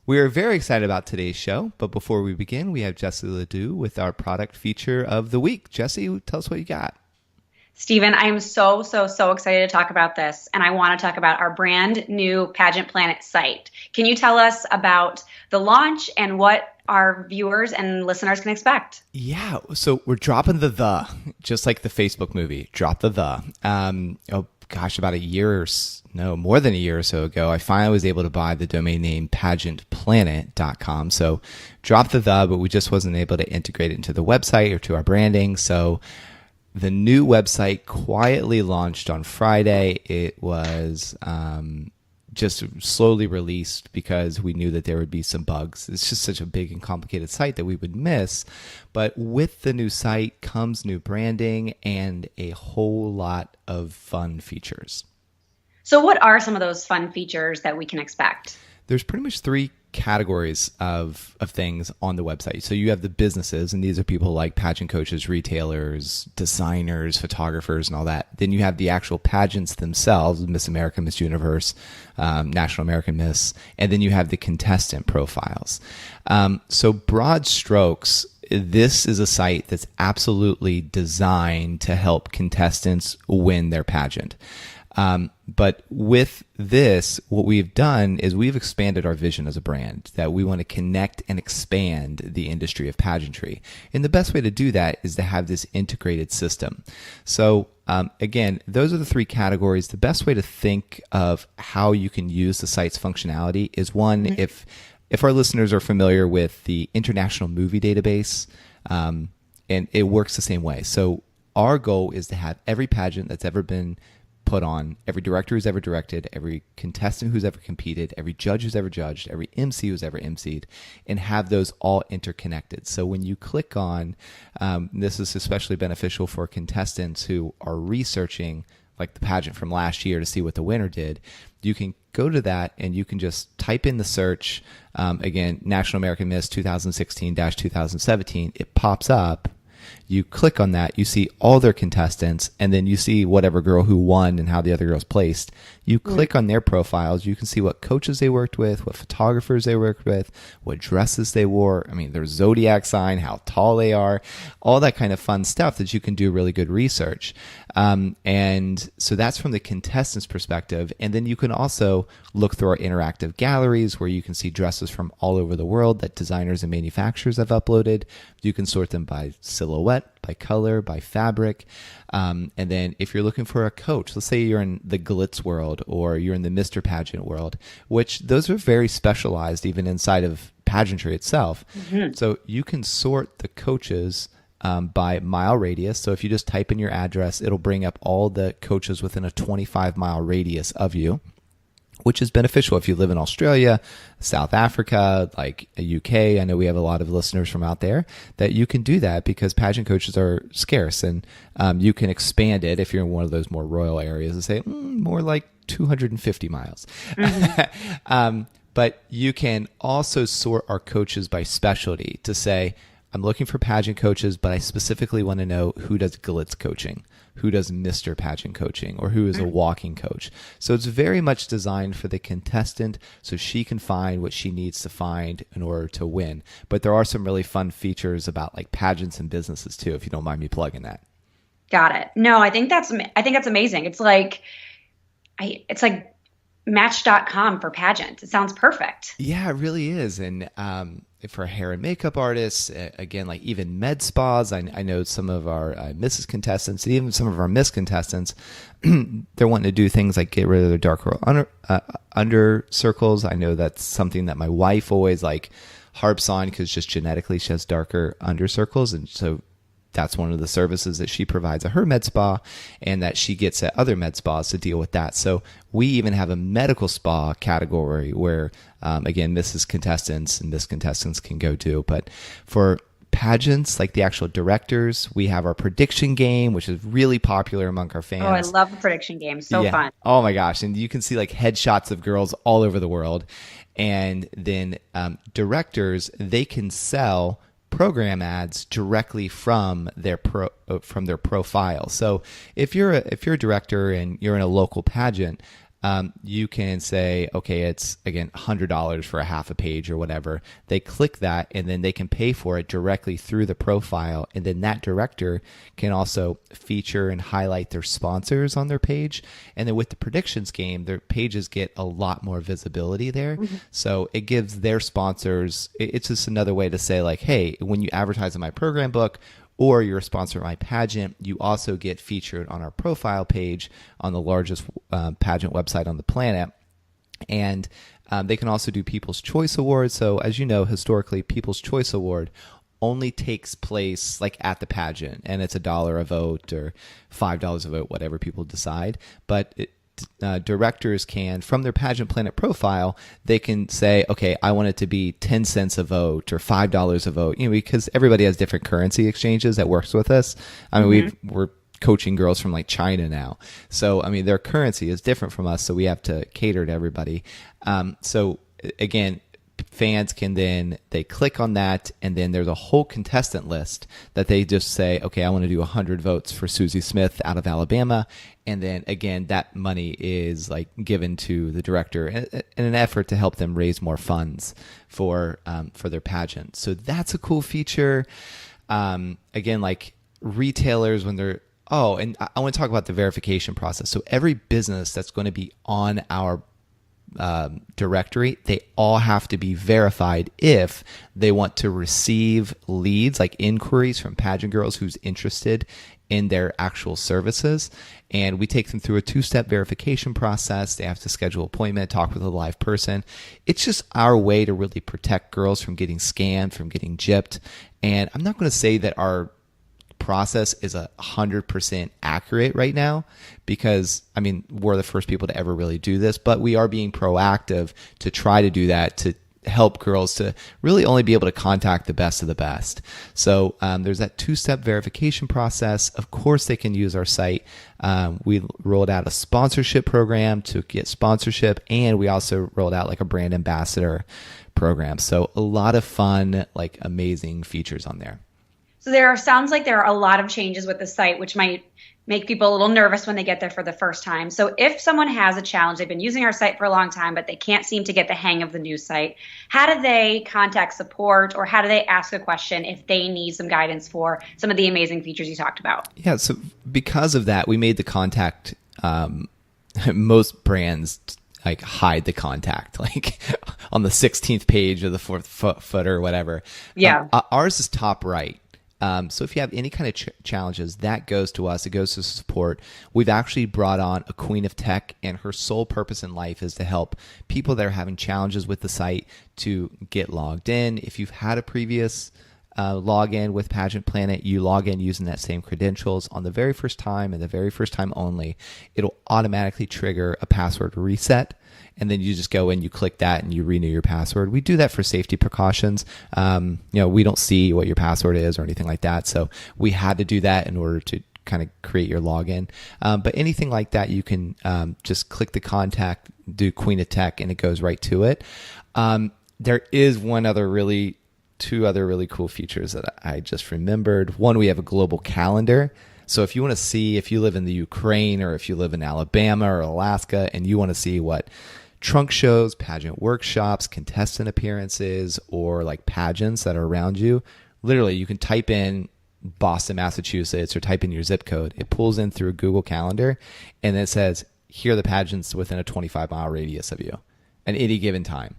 We are very excited about today's show, but before we begin, we have Jesse Ledoux with our product feature of the week. Jesse, tell us what you got. Stephen, I am so excited to talk about this, and I want to talk about our brand new Pageant Planet site. Can you tell us about the launch and what our viewers and listeners can expect? Yeah, so we're dropping just like the Facebook movie, drop the. Oh gosh, about a year or no, more than a year or so ago, I finally was able to buy the domain name pageantplanet.com. So drop the, but we just wasn't able to integrate it into the website or to our branding. So the new website quietly launched on Friday. It was just slowly released because we knew that there would be some bugs. It's just such a big and complicated site that we would miss. But with the new site comes new branding and a whole lot of fun features. So, what are some of those fun features that we can expect? There's pretty much three categories of things on the website. So you have the businesses, and these are people like pageant coaches, retailers, designers, photographers, and all that. Then you have the actual pageants themselves, Miss America, Miss Universe, National American Miss, and then you have the contestant profiles. So broad strokes, this is a site that's absolutely designed to help contestants win their pageant. But with this, what we've done is we've expanded our vision as a brand, that we want to connect and expand the industry of pageantry. And the best way to do that is to have this integrated system. So again, those are the three categories. The best way to think of how you can use the site's functionality is one, if our listeners are familiar with the International Movie Database, and it works the same way. So our goal is to have every pageant that's ever been put on, every director who's ever directed, every contestant who's ever competed, every judge who's ever judged, every MC who's ever MC'd, and have those all interconnected. So when you click on, this is especially beneficial for contestants who are researching like the pageant from last year to see what the winner did. You can go to that and you can just type in the search, again, National American Miss 2016-2017, it pops up. You click on that, you see all their contestants, and then you see whatever girl who won and how the other girls placed. You click on their profiles, you can see what coaches they worked with, what photographers they worked with, what dresses they wore, I mean, their zodiac sign, how tall they are, all that kind of fun stuff that you can do really good research. And so that's from the contestants' perspective. And then you can also look through our interactive galleries where you can see dresses from all over the world that designers and manufacturers have uploaded. You can sort them by silhouette, by color, by fabric. And then if you're looking for a coach, let's say you're in the glitz world or you're in the Mr. Pageant world, which those are very specialized even inside of pageantry itself. So you can sort the coaches by mile radius. So if you just type in your address, it'll bring up all the coaches within a 25-mile radius of you, which is beneficial if you live in Australia, South Africa, like UK. I know we have a lot of listeners from out there that you can do that because pageant coaches are scarce, and you can expand it if you're in one of those more royal areas and say more like 250 miles. But you can also sort our coaches by specialty to say, I'm looking for pageant coaches, but I specifically want to know who does glitz coaching, who does Mr. Pageant coaching, or who is a walking coach. So it's very much designed for the contestant so she can find what she needs to find in order to win. But there are some really fun features about like pageants and businesses too, if you don't mind me plugging that. Got it. No, I think that's amazing. It's like Match.com for pageants. It sounds perfect. Yeah, it really is. And for hair and makeup artists, again, like even med spas, I know some of our Mrs. contestants, even some of our Miss contestants, they're wanting to do things like get rid of their darker under circles. I know that's something that my wife always like harps on because just genetically she has darker under circles. And so that's one of the services that she provides at her med spa and that she gets at other med spas to deal with that. So we even have a medical spa category where, again, Mrs. contestants and Miss contestants can go to. But for pageants, like the actual directors, we have our prediction game, which is really popular among our fans. Oh, I love the prediction game. So fun. Oh my gosh. And you can see like headshots of girls all over the world. And then directors, they can sell program ads directly from their profile. So if you're a director and you're in a local pageant, you can say, okay, it's again $100 for a half a page or whatever. They click that, and then they can pay for it directly through the profile. And then that director can also feature and highlight their sponsors on their page. And then with the predictions game, their pages get a lot more visibility there. Mm-hmm. So it gives their sponsors, it's just another way to say like, hey, when you advertise in my program book, or you're a sponsor of my pageant, you also get featured on our profile page on the largest pageant website on the planet. And they can also do People's Choice Awards. So as you know, historically, People's Choice Award only takes place like at the pageant, and it's $1 a vote or $5 a vote, whatever people decide. But directors can, from their Pageant Planet profile, they can say, okay, I want it to be 10 cents a vote or $5 a vote, because everybody has different currency exchanges that works with us. I mean, we're coaching girls from like China now. So, I mean, their currency is different from us. So we have to cater to everybody. So again, fans can then, they click on that, and then there's a whole contestant list that they just say, okay, I want to do 100 votes for Susie Smith out of Alabama. And then again, that money is like given to the director in an effort to help them raise more funds for their pageant. So that's a cool feature. Again, like retailers when they're, and I want to talk about the verification process. So every business that's going to be on our directory, they all have to be verified if they want to receive leads, like inquiries from pageant girls who's interested in their actual services. And we take them through a 2-step verification process. They have to schedule an appointment, talk with a live person. It's just our way to really protect girls from getting scammed, from getting gypped. And I'm not going to say that our process is 100% accurate right now, because I mean, we're the first people to ever really do this, but we are being proactive to try to do that, to help girls to really only be able to contact the best of the best. So there's that 2-step verification process. Of course, they can use our site. We rolled out a sponsorship program to get sponsorship, and we also rolled out like a brand ambassador program. So a lot of fun, like amazing features on there. So sounds like there are a lot of changes with the site, which might make people a little nervous when they get there for the first time. So if someone has a challenge, they've been using our site for a long time, but they can't seem to get the hang of the new site, how do they contact support, or how do they ask a question if they need some guidance for some of the amazing features you talked about? Yeah, so because of that, we made the contact, most brands like hide the contact, like on the 16th page of the 4th footer or whatever. Yeah. Ours is top right. So if you have any kind of challenges, that goes to us. It goes to support. We've actually brought on a queen of tech, and her sole purpose in life is to help people that are having challenges with the site to get logged in. If you've had a previous login with Pageant Planet, you log in using that same credentials on the very first time and the very first time only, it'll automatically trigger a password reset. And then you just go in, you click that, and you renew your password. We do that for safety precautions. We don't see what your password is or anything like that. So we had to do that in order to kind of create your login. But anything like that, you can just click the contact, do Queen of Tech, and it goes right to it. There is two other really cool features that I just remembered. One, we have a global calendar. So if you want to see, if you live in the Ukraine or if you live in Alabama or Alaska and you want to see what trunk shows, pageant workshops, contestant appearances, or like pageants that are around you, literally you can type in Boston, Massachusetts, or type in your zip code. It pulls in through a Google Calendar, and it says, here are the pageants within a 25-mile radius of you at any given time.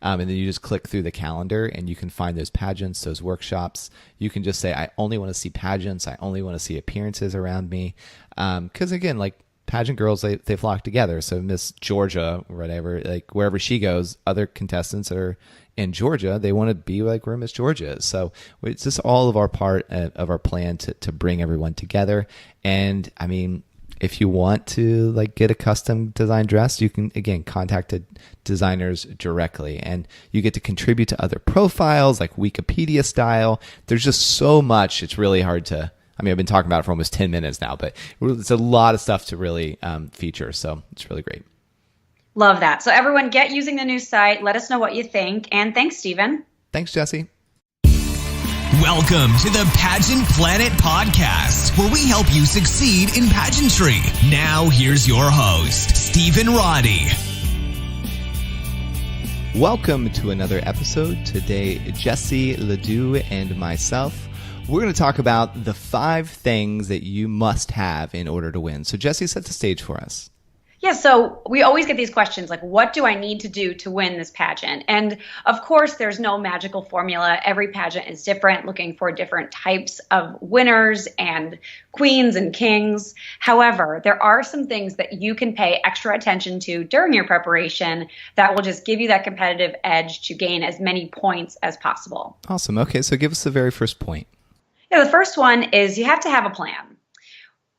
And then you just click through the calendar and you can find those pageants, those workshops. You can just say, I only want to see pageants. I only want to see appearances around me. Because again, like pageant girls, they flock together. So Miss Georgia or whatever, like wherever she goes, other contestants that are in Georgia, they want to be like where Miss Georgia is. So it's just all of our part of our plan to bring everyone together. And I mean, if you want to like get a custom design dress, you can, again, contact the designers directly, and you get to contribute to other profiles like Wikipedia style. There's just so much. It's really hard to, I mean, I've been talking about it for almost 10 minutes now, but it's a lot of stuff to really feature. So it's really great. Love that. So everyone get using the new site. Let us know what you think. And thanks, Stephen. Thanks, Jesse. Welcome to the Pageant Planet podcast, where we help you succeed in pageantry. Now, here's your host, Steve and Roddy. Welcome to another episode. Today, Jesse Ledoux and myself, we're going to talk about the 5 things that you must have in order to win. So Jesse, set the stage for us. Yeah, so we always get these questions like, what do I need to do to win this pageant? And of course, there's no magical formula. Every pageant is different, looking for different types of winners and queens and kings. However, there are some things that you can pay extra attention to during your preparation that will just give you that competitive edge to gain as many points as possible. Awesome. Okay, so give us the very first point. Yeah, the first one is you have to have a plan.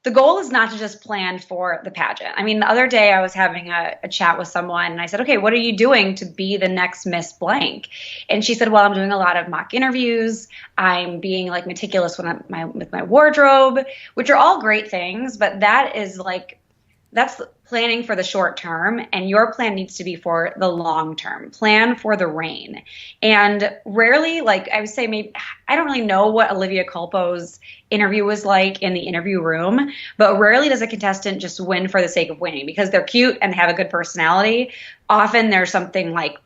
The goal is not to just plan for the pageant. I mean, the other day I was having a chat with someone and I said, okay, what are you doing to be the next Miss Blank? And she said, well, I'm doing a lot of mock interviews. I'm being like meticulous with my wardrobe, which are all great things, but that's planning for the short term, and your plan needs to be for the long term. Plan for the reign. And rarely, like I would say, maybe I don't really know what Olivia Culpo's interview was like in the interview room, but rarely does a contestant just win for the sake of winning because they're cute and have a good personality. Often there's something like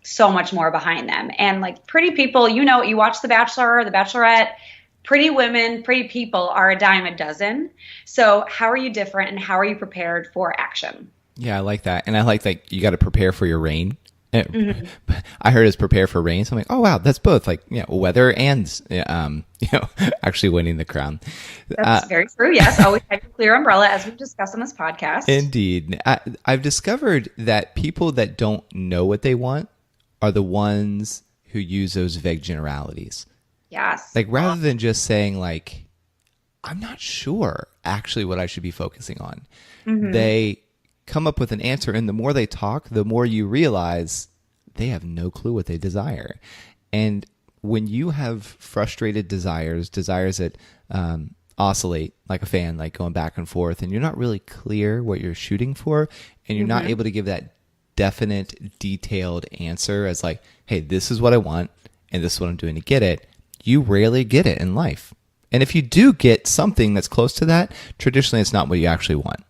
so much more behind them. And like pretty people, you watch The Bachelor or The Bachelorette, pretty women, pretty people are a dime a dozen. So how are you different and how are you prepared for action? Yeah, I like that. And I like that you got to prepare for your reign. Mm-hmm. I heard it's prepare for rain. So I'm like, oh, wow, that's both like, weather and, actually winning the crown. That's very true. Yes. Always have a clear umbrella, as we've discussed on this podcast. Indeed. I've discovered that people that don't know what they want are the ones who use those vague generalities. Yes. Like rather than just saying like, I'm not sure actually what I should be focusing on. Mm-hmm. They come up with an answer, and the more they talk, the more you realize they have no clue what they desire. And when you have frustrated desires that oscillate like a fan, like going back and forth, and you're not really clear what you're shooting for, and you're not able to give that definite, detailed answer as like, hey, this is what I want, and this is what I'm doing to get it, you rarely get it in life. And if you do get something that's close to that, traditionally it's not what you actually want.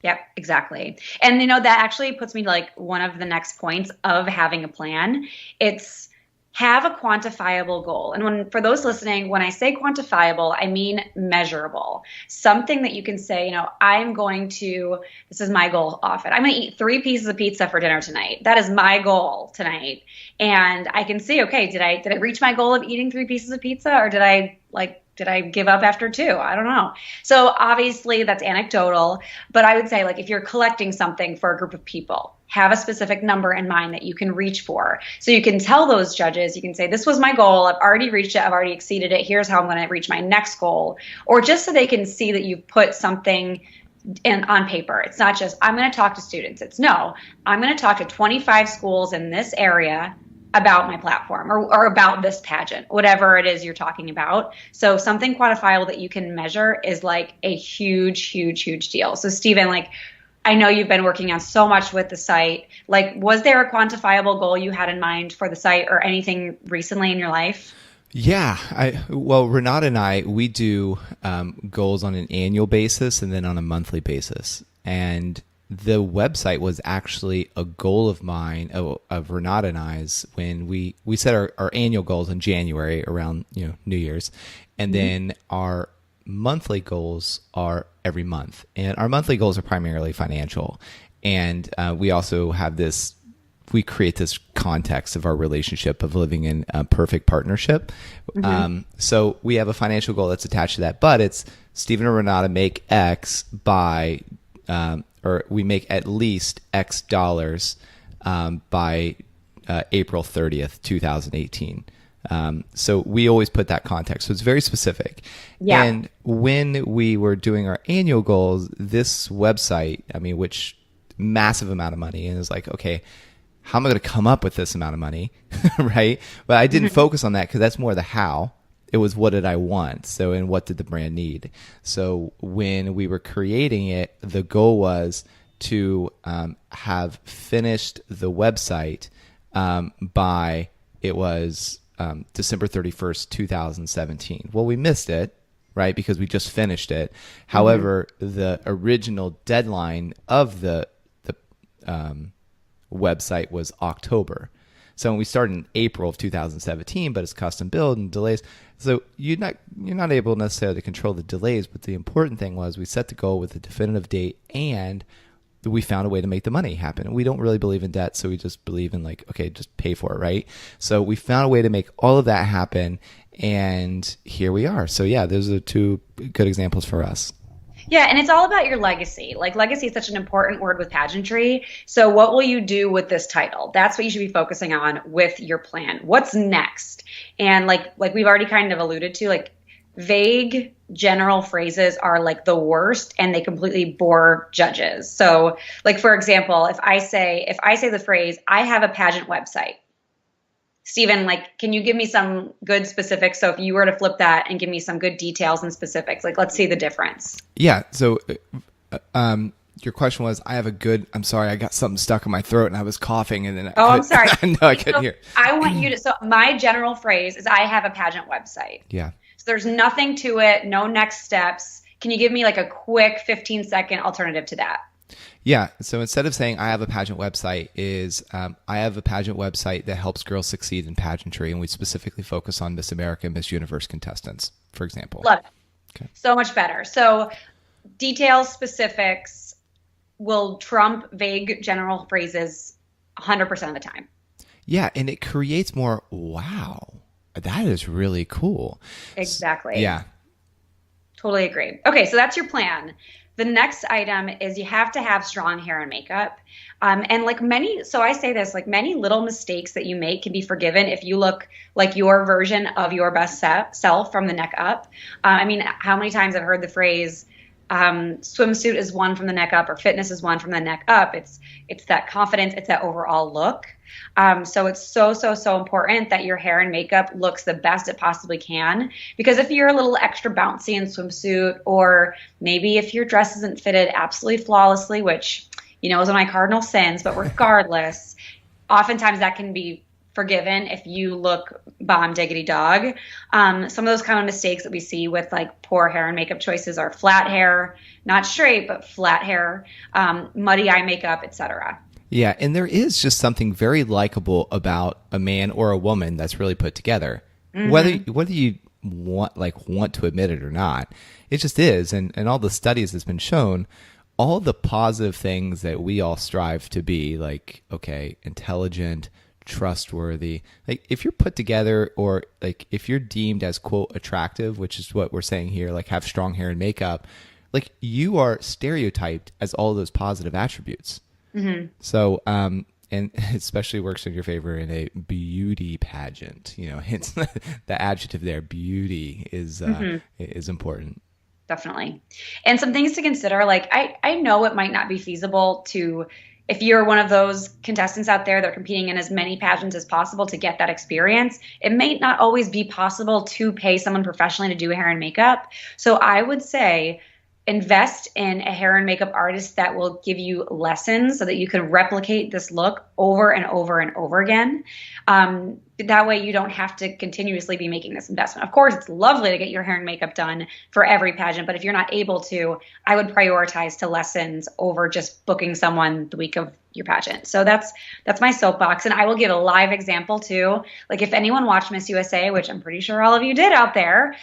Yep, exactly. And that actually puts me to like one of the next points of having a plan. It's have a quantifiable goal. And for those listening, when I say quantifiable, I mean measurable. Something that you can say, this is my goal often. I'm going to eat 3 pieces of pizza for dinner tonight. That is my goal tonight. And I can see, okay, did I reach my goal of eating 3 pieces of pizza, or did I give up after 2? I don't know. So obviously that's anecdotal, but I would say like if you're collecting something for a group of people, have a specific number in mind that you can reach for. So you can tell those judges, you can say, this was my goal. I've already reached it. I've already exceeded it. Here's how I'm going to reach my next goal. Or just so they can see that you've put something on paper. It's not just, I'm going to talk to students. It's no, I'm going to talk to 25 schools in this area about my platform or about this pageant, whatever it is you're talking about. So something quantifiable that you can measure is like a huge, huge, huge deal. So Stephen, like, I know you've been working on so much with the site. Like, was there a quantifiable goal you had in mind for the site or anything recently in your life? Yeah. Renata and I, we do goals on an annual basis and then on a monthly basis. And the website was actually a goal of mine, of Renata and I's, when we set our annual goals in January around New Year's. And then our monthly goals are every month. And our monthly goals are primarily financial. And we also have we create this context of our relationship of living in a perfect partnership. So we have a financial goal that's attached to that, but it's Stephen and Renata make X by, or we make at least X dollars by April 30th, 2018. So we always put that context. So it's very specific. Yeah. And when we were doing our annual goals, this website, which massive amount of money, and it was like, okay, how am I going to come up with this amount of money? Right. But I didn't focus on that because that's more the how. It was what did I want? So, and what did the brand need? So when we were creating it, the goal was to have finished the website by, it was December 31st, 2017. Well, we missed it, right? Because we just finished it. However, the original deadline of the website was October. So we started in April of 2017, but it's custom build and delays. So you're not able necessarily to control the delays, but the important thing was we set the goal with a definitive date, and we found a way to make the money happen. We don't really believe in debt, so we just believe in like, okay, just pay for it, right? So we found a way to make all of that happen, and here we are. So yeah, those are two good examples for us. Yeah, and it's all about your legacy. Like, legacy is such an important word with pageantry. So what will you do with this title? That's what you should be focusing on with your plan. What's next? And like we've already kind of alluded to, like, vague general phrases are like the worst, and they completely bore judges. So like, for example, if I say the phrase, I have a pageant website, Stephen, like, can you give me some good specifics? So if you were to flip that and give me some good details and specifics, like, let's see the difference. Yeah. So, your question was, I'm sorry, I got something stuck in my throat and I was coughing and then I'm sorry. No, I couldn't hear. I want you to, so my general phrase is I have a pageant website. Yeah. So there's nothing to it, no next steps. Can you give me like a quick 15-second alternative to that? Yeah. So instead of saying I have a pageant website I have a pageant website that helps girls succeed in pageantry. And we specifically focus on Miss America and Miss Universe contestants, for example. Love it. Okay. So much better. So details, specifics will trump vague general phrases 100% of the time. Yeah. And it creates more, wow, that is really cool. Exactly. Yeah. Totally agree. Okay. So that's your plan. The next item is you have to have strong hair and makeup. And like I say this, like, many little mistakes that you make can be forgiven if you look like your version of your best self from the neck up. I mean, how many times I've heard the phrase, swimsuit is one from the neck up, or fitness is one from the neck up. It's that confidence. It's that overall look. So it's so important that your hair and makeup looks the best it possibly can, because if you're a little extra bouncy in swimsuit, or maybe if your dress isn't fitted absolutely flawlessly, which, is one of my cardinal sins, but regardless, oftentimes that can be forgiven if you look bomb diggity dog. Some of those kind of mistakes that we see with like poor hair and makeup choices are flat hair, not straight, but flat hair, muddy eye makeup, etc. Yeah, and there is just something very likable about a man or a woman that's really put together. Mm-hmm. Whether you want to admit it or not, it just is. And all the studies that's been shown, all the positive things that we all strive to be, like, okay, intelligent, trustworthy, like, if you're put together, or like if you're deemed as, quote, attractive, which is what we're saying here, like have strong hair and makeup, like, you are stereotyped as all those positive attributes. Mm-hmm. So, and it especially works in your favor in a beauty pageant. It's the adjective there, beauty is important. Definitely. And some things to consider, like, I know it might not be feasible if you're one of those contestants out there that are competing in as many pageants as possible to get that experience, it may not always be possible to pay someone professionally to do hair and makeup. So I would say invest in a hair and makeup artist that will give you lessons so that you can replicate this look over and over and over again. That way you don't have to continuously be making this investment. Of course, it's lovely to get your hair and makeup done for every pageant, but if you're not able to, I would prioritize to lessons over just booking someone the week of your pageant. So that's my soapbox. And I will give a live example too. Like, if anyone watched Miss USA, which I'm pretty sure all of you did out there,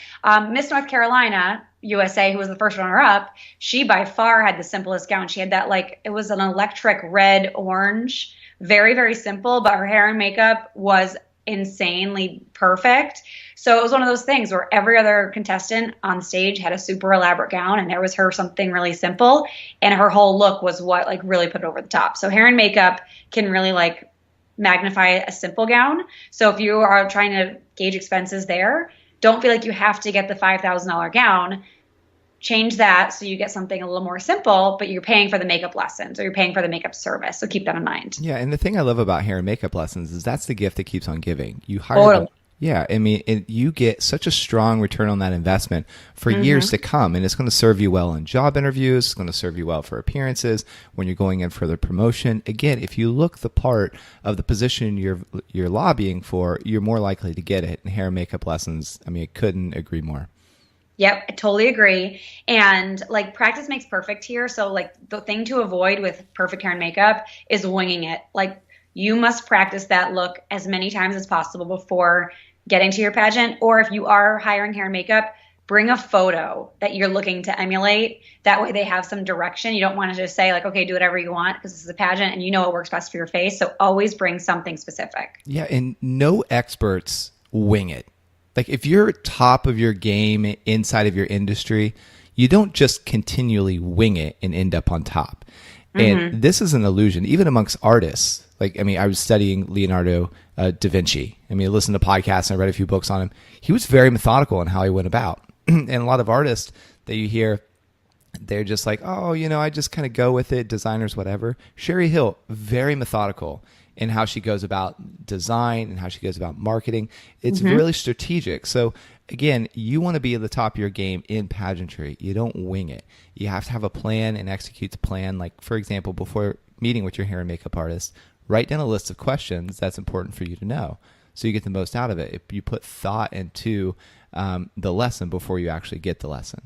Miss North Carolina USA, who was the first runner-up, she by far had the simplest gown. She had that, like, it was an electric red orange, very, very simple, but her hair and makeup was insanely perfect. So it was one of those things where every other contestant on stage had a super elaborate gown, and there was her something really simple, and her whole look was what, like, really put it over the top. So hair and makeup can really, like, magnify a simple gown. So if you are trying to gauge expenses there, don't feel like you have to get the $5,000 gown. Change that so you get something a little more simple, but you're paying for the makeup lessons, or you're paying for the makeup service. So keep that in mind. Yeah, and the thing I love about hair and makeup lessons is that's the gift that keeps on giving. You hire them. Yeah, I mean, you get such a strong return on that investment for years to come, and it's going to serve you well in job interviews. It's going to serve you well for appearances when you're going in for the promotion. Again, if you look the part of the position you're lobbying for, you're more likely to get it. And hair and makeup lessons, I mean, I couldn't agree more. Yep, I totally agree. And like practice makes perfect here. So like the thing to avoid with perfect hair and makeup is winging it. Like you must practice that look as many times as possible before getting to your pageant. Or if you are hiring hair and makeup, bring a photo that you're looking to emulate. That way they have some direction. You don't want to just say like, okay, do whatever you want because this is a pageant and you know what works best for your face. So always bring something specific. Yeah, and no experts wing it. Like if you're top of your game inside of your industry, you don't just continually wing it and end up on top. And this is an illusion, even amongst artists. Like, I mean, I was studying Leonardo da Vinci. I mean, I listened to podcasts and I read a few books on him. He was very methodical in how he went about. And a lot of artists that you hear, they're just like, oh, you know, I just kind of go with it, designers, whatever. Sherry Hill, very methodical in how she goes about design and how she goes about marketing. It's really strategic. So again, you want to be at the top of your game in pageantry. You don't wing it. You have to have a plan and execute the plan. Like, for example, before meeting with your hair and makeup artist, write down a list of questions that's important for you to know so you get the most out of it. If you put thought into the lesson before you actually get the lesson.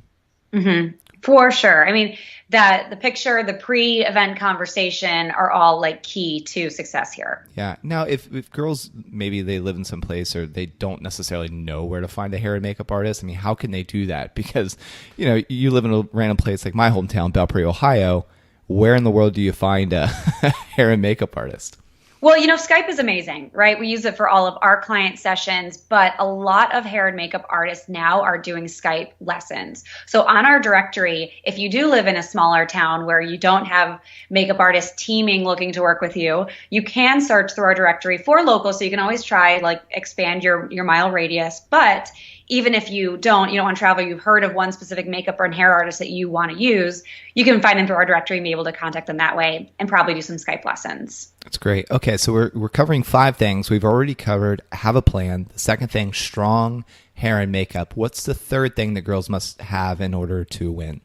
For sure. I mean, that the picture, the pre-event conversation are all like key to success here. Yeah. Now, if girls, maybe they live in some place or they don't necessarily know where to find a hair and makeup artist, I mean, how can they do that? Because, you know, you live in a random place like my hometown, Belpre, Ohio. Where in the world do you find a hair and makeup artist? Well, you know, Skype is amazing, right? We use it for all of our client sessions, but a lot of hair and makeup artists now are doing Skype lessons. So on our directory, if you do live in a smaller town where you don't have makeup artists teaming looking to work with you, you can search through our directory for local. So you can always try like expand your mile radius. But even if you don't want to travel, you've heard of one specific makeup or hair artist that you want to use, you can find them through our directory and be able to contact them that way and probably do some Skype lessons. That's great. Okay, so we're covering 5 things. We've already covered have a plan. The second thing, strong hair and makeup. What's the third thing that girls must have in order to win?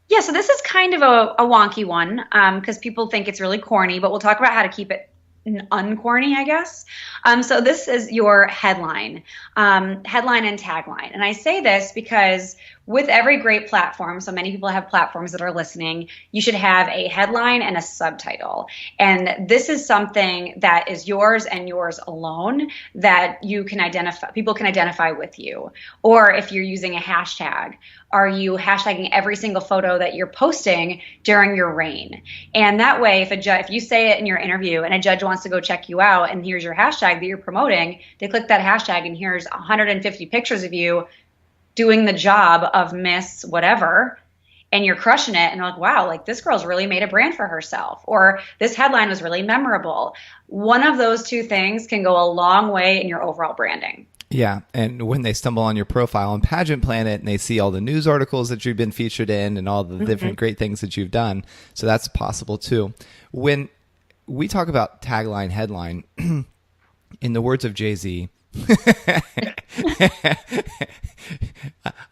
Yeah, so this is kind of a wonky one because people think it's really corny, but we'll talk about how to keep it uncorny, I guess. So this is your headline and tagline. And I say this because with every great platform, so many people have platforms that are listening, you should have a headline and a subtitle. And this is something that is yours and yours alone that you can identify, people can identify with you. Or if you're using a hashtag, are you hashtagging every single photo that you're posting during your reign? And that way, if you say it in your interview and a judge wants to go check you out and here's your hashtag that you're promoting, they click that hashtag and here's 150 pictures of you doing the job of Miss whatever, and you're crushing it. And they're like, wow, like this girl's really made a brand for herself, or this headline was really memorable. One of those two things can go a long way in your overall branding. Yeah, and when they stumble on your profile on Pageant Planet and they see all the news articles that you've been featured in and all the different great things that you've done, so that's possible too. When we talk about tagline, headline, in the words of Jay-Z,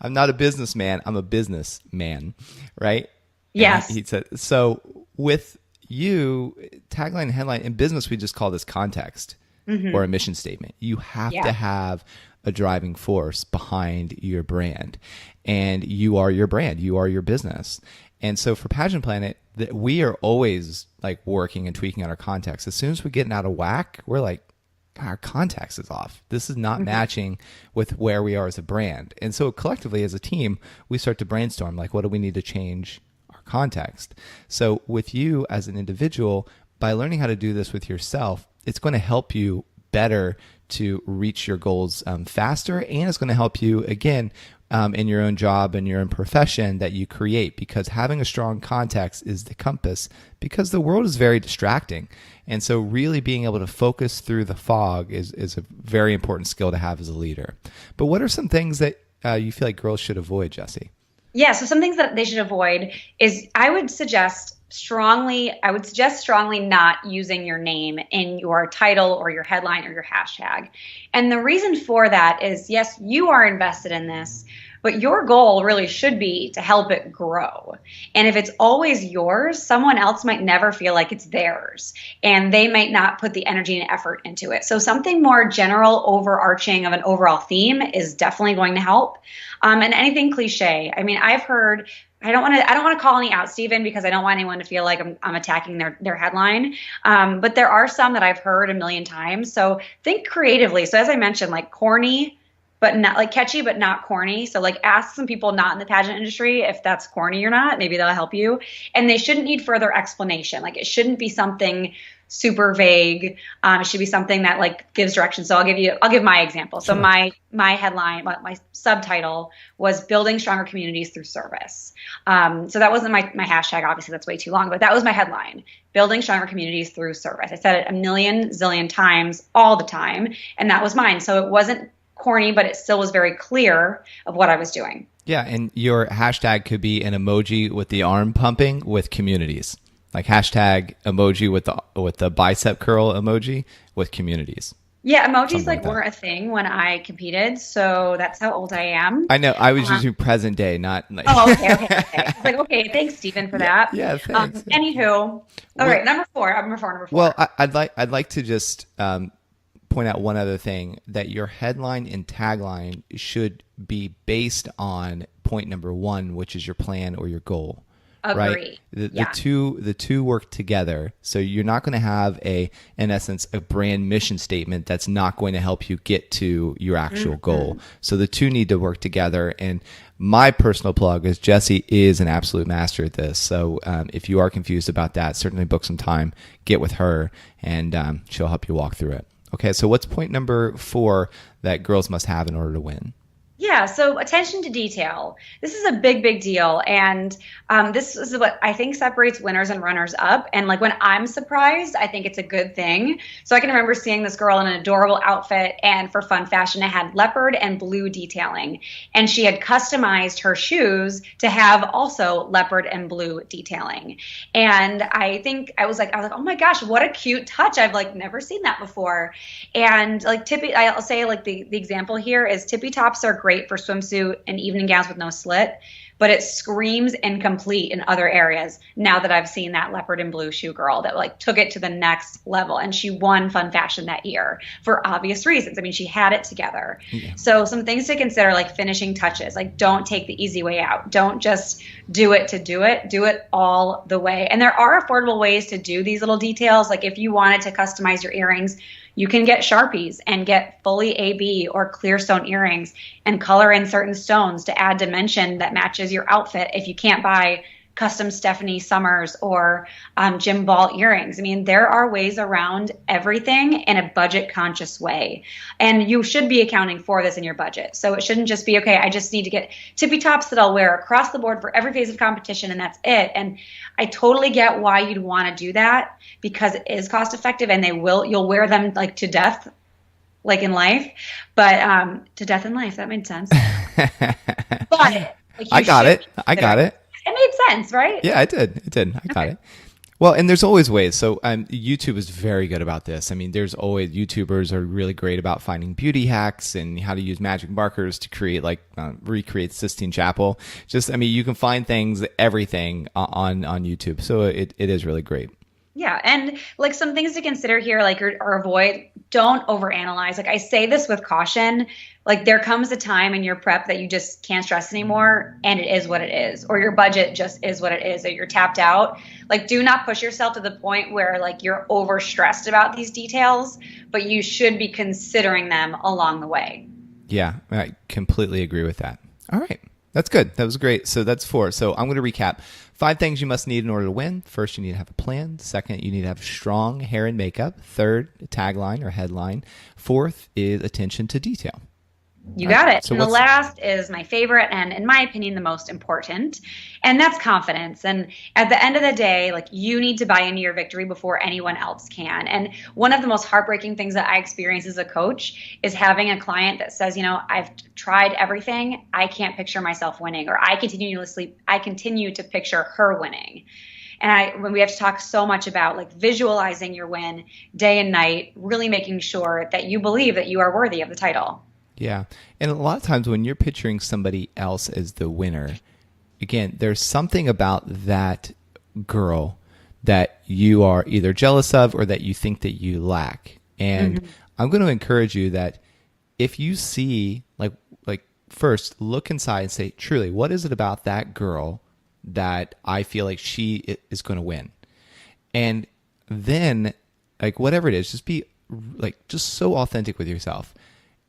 I'm not a businessman, I'm a businessman, right? Yes. And he said, so with you, tagline, headline, in business, we just call this context. Or a mission statement. You have to have a driving force behind your brand, and you are your brand. You are your business. And so for Pageant Planet, we are always like working and tweaking on our context. As soon as we're getting out of whack, we're like, our context is off. This is not matching with where we are as a brand. And so collectively as a team, we start to brainstorm, like, what do we need to change our context? So with you as an individual, by learning how to do this with yourself, it's going to help you better to reach your goals faster, and it's going to help you, again, in your own job and your own profession that you create, because having a strong context is the compass, because the world is very distracting. And so really being able to focus through the fog is a very important skill to have as a leader. But what are some things that you feel like girls should avoid, Jessie? Yeah, so some things that they should avoid is I would suggest I would suggest strongly not using your name in your title or your headline or your hashtag. And the reason for that is, yes, you are invested in this, but your goal really should be to help it grow. And if it's always yours, someone else might never feel like it's theirs, and they might not put the energy and effort into it. So something more general, overarching of an overall theme is definitely going to help. And anything cliche. I mean, I've heard, I don't want to call any out, Stephen, because I don't want anyone to feel like I'm attacking their headline. But there are some that I've heard a million times. So think creatively. So as I mentioned, like corny, but not like catchy, but not corny. So like ask some people not in the pageant industry if that's corny or not. Maybe they'll help you. And they shouldn't need further explanation. Like it shouldn't be something super vague. It should be something that like gives direction. So I'll give my example. So my headline, my subtitle was building stronger communities through service. So that wasn't my hashtag. Obviously that's way too long, but that was my headline, building stronger communities through service. I said it a million zillion times all the time. And that was mine. So it wasn't corny, but it still was very clear of what I was doing. Yeah, and your hashtag could be an emoji with the arm pumping with communities. Like hashtag emoji with the bicep curl emoji with communities. Yeah, emojis weren't a thing when I competed, so that's how old I am. I know. I was using present day, not like. Oh, okay. I was like, okay, thanks, Stephen, for that. Yeah, thanks. Anywho, all right, number four. Well, I'd like to just point out one other thing, that your headline and tagline should be based on point number one, which is your plan or your goal. Agree. Right? The two work together. So you're not going to have in essence, a brand mission statement that's not going to help you get to your actual goal. So the two need to work together. And my personal plug is Jessie is an absolute master at this. So if you are confused about that, certainly book some time, get with her, and she'll help you walk through it. Okay, so what's point number 4 that girls must have in order to win? Yeah, so attention to detail. This is a big, big deal. And this is what I think separates winners and runners up. And like when I'm surprised, I think it's a good thing. So I can remember seeing this girl in an adorable outfit, and for fun fashion, it had leopard and blue detailing. And she had customized her shoes to have also leopard and blue detailing. And I think I was like, oh my gosh, what a cute touch. I've like never seen that before. And like I'll say like the example here is tippy tops are great for swimsuit and evening gowns with no slit, but it screams incomplete in other areas now that I've seen that leopard and blue shoe girl that like took it to the next level, and she won fun fashion that year for obvious reasons. I mean, she had it together. Yeah. So some things to consider, like finishing touches, like don't take the easy way out. Don't just do it to do it all the way. And there are affordable ways to do these little details. Like if you wanted to customize your earrings, you can get Sharpies and get fully AB or clear stone earrings and color in certain stones to add dimension that matches your outfit if you can't buy custom Stephanie Summers or Jim Ball earrings. I mean, there are ways around everything in a budget conscious way. And you should be accounting for this in your budget. So it shouldn't just be, okay, I just need to get tippy tops that I'll wear across the board for every phase of competition, and that's it. And I totally get why you'd want to do that, because it is cost effective, and you'll wear them like to death, like in life, but to death in life, that made sense. But like, I got it. It made sense, right? Yeah, it did. I got it. Well, and there's always ways. So YouTube is very good about this. I mean, there's always, YouTubers are really great about finding beauty hacks and how to use magic markers to create, recreate Sistine Chapel. You can find everything on YouTube. So it is really great. Yeah. And like some things to consider here, like or avoid, don't overanalyze. Like I say this with caution, like there comes a time in your prep that you just can't stress anymore, and it is what it is, or your budget just is what it is, or you're tapped out. Like do not push yourself to the point where like you're overstressed about these details, but you should be considering them along the way. Yeah, I completely agree with that. All right. That's good. That was great. So that's 4. So I'm going to recap. 5 things you must need in order to win. First, you need to have a plan. Second, you need to have strong hair and makeup. Third, a tagline or headline. Fourth is attention to detail. You got it. So and the last is my favorite and, in my opinion, the most important, and that's confidence. And at the end of the day, like you need to buy into your victory before anyone else can. And one of the most heartbreaking things that I experience as a coach is having a client that says, I've tried everything. I can't picture myself winning, or I continue to picture her winning. And when we have to talk so much about like visualizing your win day and night, really making sure that you believe that you are worthy of the title. Yeah. And a lot of times when you're picturing somebody else as the winner, again, there's something about that girl that you are either jealous of or that you think that you lack. And I'm going to encourage you that if you see, like first look inside and say, truly, what is it about that girl that I feel like she is going to win? And then, like, whatever it is, just be like just so authentic with yourself.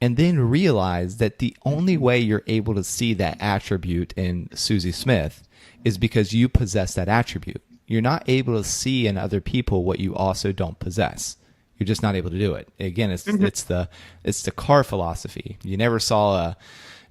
And then realize that the only way you're able to see that attribute in Susie Smith is because you possess that attribute. You're not able to see in other people what you also don't possess. You're just not able to do it. Again, it's the car philosophy. You never saw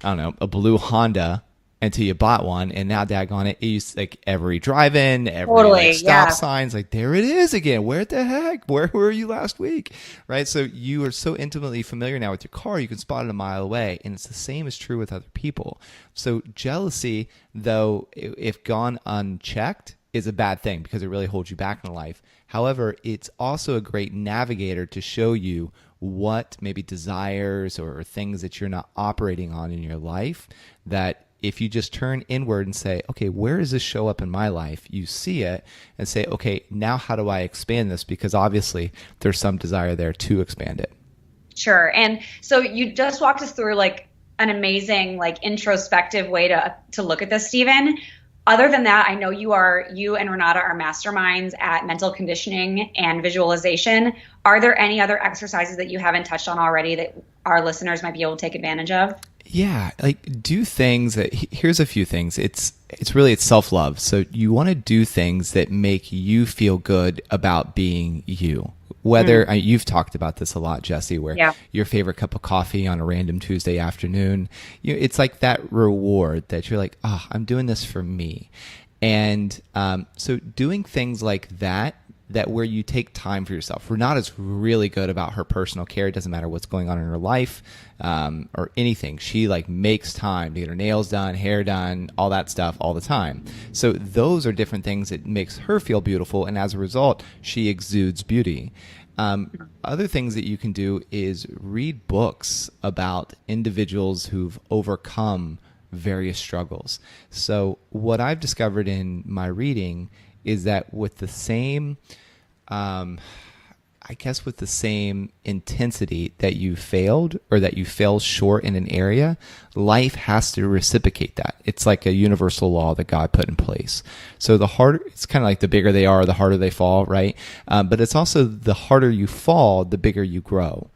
a blue Honda until you bought one, and now daggone it, you like every drive-in, every stop signs, like there it is again. Where the heck? Where were you last week? Right? So you are so intimately familiar now with your car, you can spot it a mile away, and it's the same is true with other people. So jealousy, though, if gone unchecked, is a bad thing because it really holds you back in life. However, it's also a great navigator to show you what maybe desires or things that you're not operating on in your life that if you just turn inward and say, okay, where does this show up in my life? You see it and say, okay, now how do I expand this? Because obviously there's some desire there to expand it. Sure. And so you just walked us through like an amazing, like introspective way to look at this, Stephen. Other than that, I know you and Renata are masterminds at mental conditioning and visualization. Are there any other exercises that you haven't touched on already that our listeners might be able to take advantage of? Yeah, like do things that, here's a few things. It's really self-love. So you want to do things that make you feel good about being you. Whether you've talked about this a lot, Jesse, where your favorite cup of coffee on a random Tuesday afternoon, it's like that reward that you're like, oh, I'm doing this for me. And so doing things like that where you take time for yourself. Renata's really good about her personal care. It doesn't matter what's going on in her life or anything. She like makes time to get her nails done, hair done, all that stuff all the time. So those are different things that makes her feel beautiful. And as a result, she exudes beauty. Other things that you can do is read books about individuals who've overcome various struggles. So what I've discovered in my reading is that with the same, with the same intensity that you failed or that you fell short in an area, life has to reciprocate that. It's like a universal law that God put in place. So the harder, it's kind of like the bigger they are, the harder they fall, right? But it's also the harder you fall, the bigger you grow.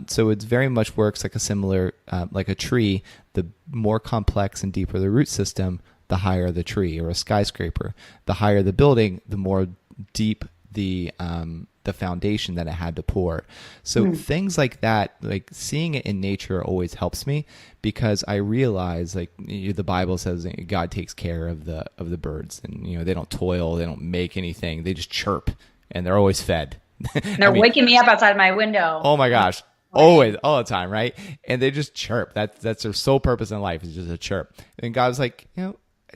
So it very much works like a similar, like a tree. The more complex and deeper the root system, the higher the tree, or a skyscraper. The higher the building, the more deep the foundation that it had to pour. So things like that, like seeing it in nature always helps me because I realize like the Bible says God takes care of the birds, and they don't toil, they don't make anything, they just chirp and they're always fed. They're waking me up outside my window. Oh my gosh. Always, all the time, right? And they just chirp. That's their sole purpose in life, is just a chirp. And God's like,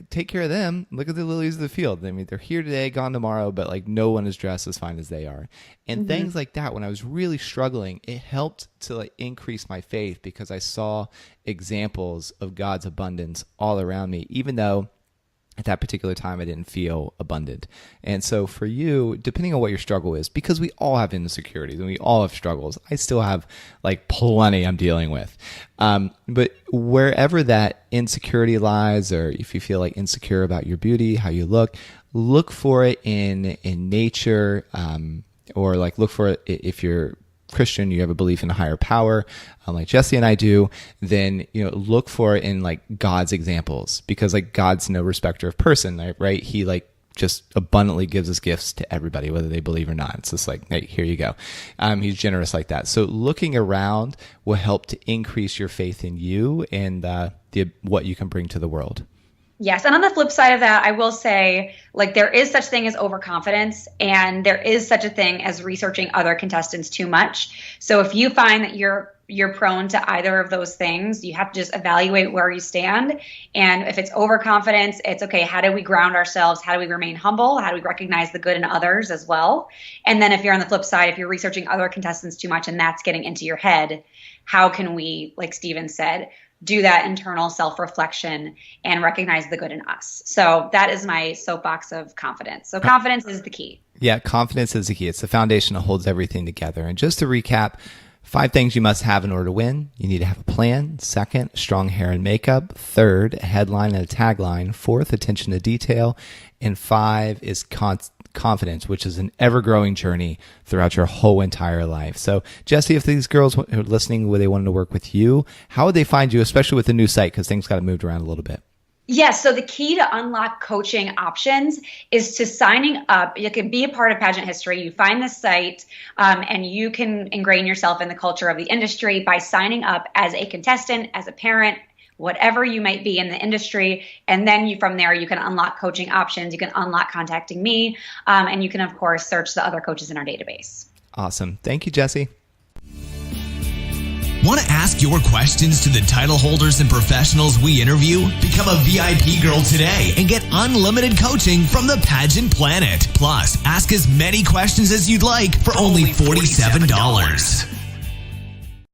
take care of them. Look at the lilies of the field. I mean, they're here today, gone tomorrow, but like no one is dressed as fine as they are. And things like that, when I was really struggling, it helped to like increase my faith because I saw examples of God's abundance all around me, even though at that particular time I didn't feel abundant. And so for you, depending on what your struggle is, because we all have insecurities and we all have struggles, I still have like plenty I'm dealing with. But wherever that insecurity lies, or if you feel like insecure about your beauty, how you look for it in nature, or like look for it if you're Christian, you have a belief in a higher power, like Jesse and I do, then look for it in like God's examples, because like God's no respecter of person, right? He like just abundantly gives us gifts to everybody, whether they believe or not. It's just like, hey, here you go. He's generous like that. So looking around will help to increase your faith in you and what you can bring to the world. Yes. And on the flip side of that, I will say, like, there is such thing as overconfidence, and there is such a thing as researching other contestants too much. So if you find that you're you're prone to either of those things, you have to just evaluate where you stand. And if it's overconfidence, it's okay. How do we ground ourselves? How do we remain humble? How do we recognize the good in others as well? And then if you're on the flip side, if you're researching other contestants too much and that's getting into your head, how can we, like Steven said, do that internal self-reflection and recognize the good in us? So that is my soapbox of confidence. So confidence is the key. Yeah, confidence is the key. It's the foundation that holds everything together. And just to recap, 5 things you must have in order to win. You need to have a plan. 2nd, strong hair and makeup. 3rd, a headline and a tagline. 4th, attention to detail. And 5 is confidence, which is an ever-growing journey throughout your whole entire life. So, Jesse, if these girls who are listening, they wanted to work with you, how would they find you, especially with the new site, because things got moved around a little bit? Yes. So the key to unlock coaching options is to signing up. You can be a part of Pageant History. You find the site and you can ingrain yourself in the culture of the industry by signing up as a contestant, as a parent, whatever you might be in the industry. And then from there, you can unlock coaching options. You can unlock contacting me. And you can, of course, search the other coaches in our database. Awesome. Thank you, Jesse. Want to ask your questions to the title holders and professionals we interview? Become a VIP girl today and get unlimited coaching from the Pageant Planet. Plus, ask as many questions as you'd like for only $47.